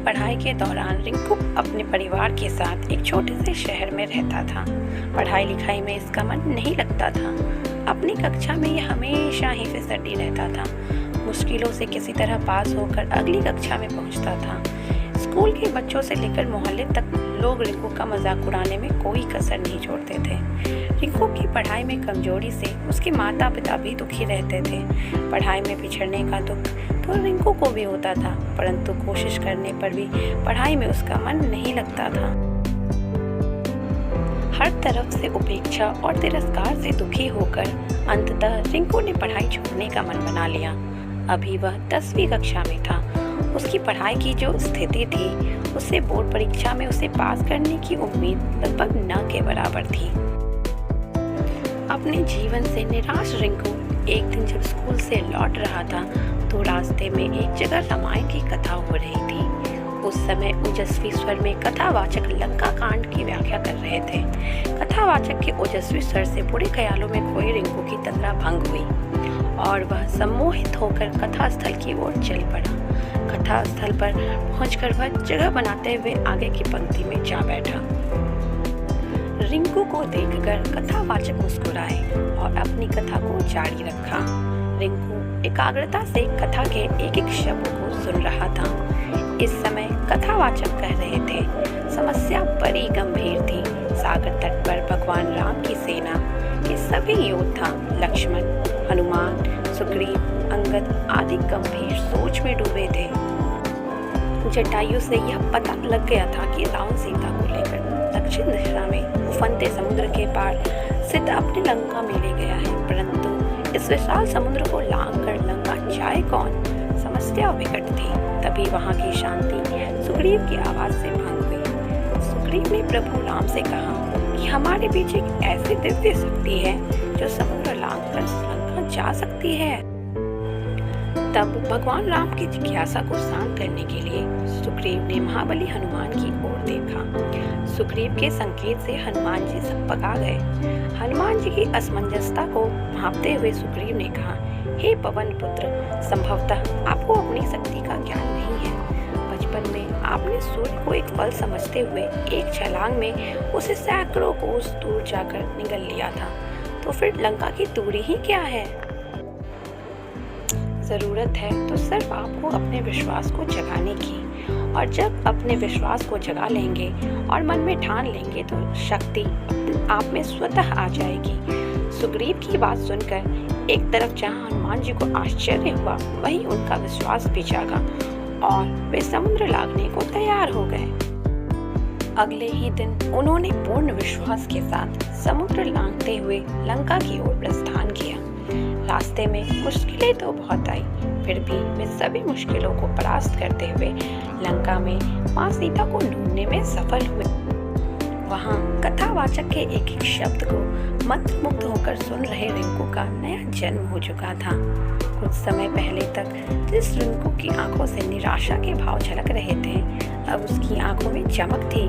पढ़ाई के दौरान रिंकू अपने परिवार के साथ एक छोटे से शहर में रहता था। पढ़ाई लिखाई में इसका मन नहीं लगता था। अपनी कक्षा में यह हमेशा ही फिसड्डी रहता था। मुश्किलों से किसी तरह पास होकर अगली कक्षा में पहुंचता था। स्कूल के बच्चों से लेकर मोहल्ले तक लोग रिंकू का मजाक उड़ाने में कोई कसर नहीं छोड़ते थे। रिंकू की पढ़ाई में कमजोरी से उसके माता पिता भी दुखी रहते थे। पढ़ाई में पिछड़ने का दुख तो रिंकू को भी होता था, परंतु कोशिश करने पर भी पढ़ाई में उसका मन नहीं लगता था। हर तरफ से उपेक्षा और तिरस्कार से दुखी होकर अंततः रिंकू ने पढ़ाई छोड़ने का मन बना लिया। अभी वह 10वीं कक्षा में था। उसकी पढ़ाई की जो स्थिति थी उससे बोर्ड परीक्षा में उसे पास करने की उम्मीद लगभग न के बराबर थी। अपने जीवन से निराश रिंकू एक दिन जब स्कूल से लौट रहा था तो रास्ते में एक जगह रामायण की कथा हो रही थी। उस समय ओजस्वी स्वर में कथावाचक लंका कांड की व्याख्या कर रहे थे। कथावाचक के ओजस्वी स्वर से बुरे ख्यालों में खोई रिंकू की तंद्रा भंग हुई और वह सम्मोहित होकर कथा स्थल की ओर चल पड़ा। कथा स्थल पर पहुंचकर वह जगह बनाते हुए आगे की पंक्ति में जा बैठा। रिंकू को देखकर कथावाचक मुस्कुराए और अपनी कथा को जारी रखा। रिंकू एकाग्रता से कथा के एक एक शब्द को सुन रहा था। इस समय कथावाचक कह रहे थे, समस्या बड़ी गंभीर थी। सागर तट पर भगवान राम की सेना के सभी योद्धा लक्ष्मण, हनुमान, सुग्रीव, अंगद आदि गंभीर सोच में डूबे थे। जटायु से यह पता लग गया था कि रावण सीता को लेकर दक्षिण दिशा में उफनते समुद्र के पार स्थित अपनी लंका में ले गया है, परंतु इस विशाल समुद्र को लांघ कर लंका जाए कौन? समस्या विकट थी। तभी वहां की शांति सुग्रीव की आवाज से भंग हुई। सुग्रीव ने प्रभु राम से कहा कि हमारे बीच एक ऐसी दिव्य शक्ति है जो समुद्र लांघ कर लंका जा सकती है। तब भगवान राम की जिज्ञासा को शांत करने के लिए सुग्रीव ने महाबली हनुमान की ओर देखा। सुग्रीव के संकेत से हनुमान जी सकपका गए। हनुमान जी की असमंजसता को भांपते हुए सुग्रीव ने कहा, हे पवन पुत्र, संभवतः आपको अपनी शक्ति का ज्ञान नहीं है। बचपन में आपने सूर्य को एक फल समझते हुए एक छलांग में उसे सैकड़ों कोस दूर जाकर निगल लिया था, तो फिर लंका की दूरी ही क्या है? जरूरत है तो सिर्फ आपको अपने विश्वास को जगाने की, और जब अपने विश्वास को जगा लेंगे और मन में ठान लेंगे तो शक्ति आप में स्वतः आ जाएगी। सुग्रीव की बात सुनकर एक तरफ जहां हनुमान जी को आश्चर्य हुआ, वहीं उनका विश्वास भी जागा और वे समुद्र लांघने को तैयार हो गए। अगले ही दिन उन्होंने पूर्ण विश्वास के साथ समुद्र लांघते हुए लंका की ओर प्रस्थान किया। रास्ते में मुश्किलें तो बहुत आई, फिर भी वे सभी मुश्किलों को परास्त करते हुए लंका में मां सीता को ढूंढने में सफल हुए। वहां कथावाचक के एक एक शब्द को मंत्रमुग्ध होकर सुन रहे रिंकू का नया जन्म हो चुका था। कुछ समय पहले तक जिस रिंकू की आंखों से निराशा के भाव झलक रहे थे, अब उसकी आंखों में चमक थी।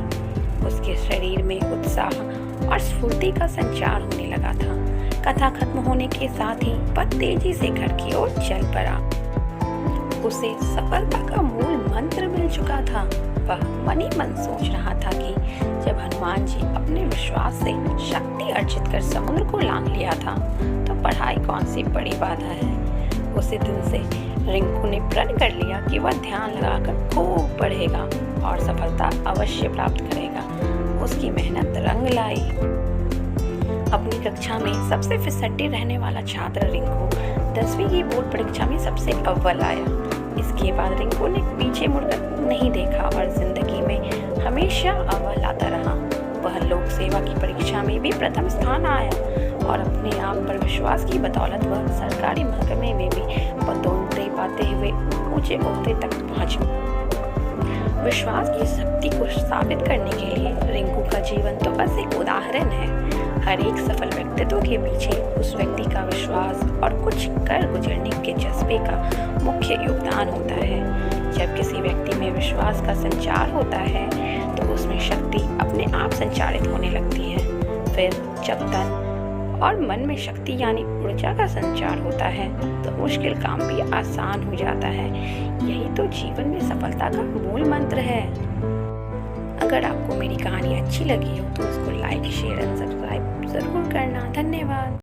उसके शरीर में उत्साह और स्फूर्ति का संचार होने लगा था। कथा खत्म होने के साथ ही वह तेजी से घर की ओर चल पड़ा। उसे सफलता का मूल मंत्र मिल चुका था। वह मन ही मन सोच रहा था कि जब हनुमान जी अपने विश्वास से शक्ति अर्जित कर समुद्र को लांघ लिया था, तो पढ़ाई कौन सी बड़ी बाधा है। उसी दिन से रिंकू ने प्रण कर लिया कि वह ध्यान लगाकर खूब पढ़ेगा और सफलता अवश्य प्राप्त करेगा। उसकी मेहनत रंग लाई। अपनी कक्षा में सबसे फिसड्डी रहने वाला छात्र रिंकू 10वीं की बोर्ड परीक्षा में सबसे अव्वल आया। इसके बाद रिंकू ने पीछे मुड़कर नहीं देखा और जिंदगी में हमेशा अव्वल आता रहा। वह लोक सेवा की परीक्षा में भी प्रथम स्थान आया और अपने आप पर विश्वास की बदौलत वह सरकारी महकमे में भी पदोन्नति पाते हुए ऊंचे ओहदे तक पहुंचा। विश्वास की शक्ति को साबित करने के लिए रिंकू का जीवन तो बस एक उदाहरण है। हर एक सफल व्यक्तित्व के पीछे उस व्यक्ति का विश्वास और कुछ कर गुजरने के जज्बे का मुख्य योगदान होता है। जब किसी व्यक्ति में विश्वास का संचार होता है तो उसमें शक्ति अपने आप संचारित होने लगती है। फिर जब तन और मन में शक्ति यानी ऊर्जा का संचार होता है तो मुश्किल काम भी आसान हो जाता है। यही तो जीवन में सफलता का मूल मंत्र है। अगर आपको मेरी कहानी अच्छी लगी हो तो उसको लाइक, शेयर एंड सब्सक्राइब जरूर करना। धन्यवाद।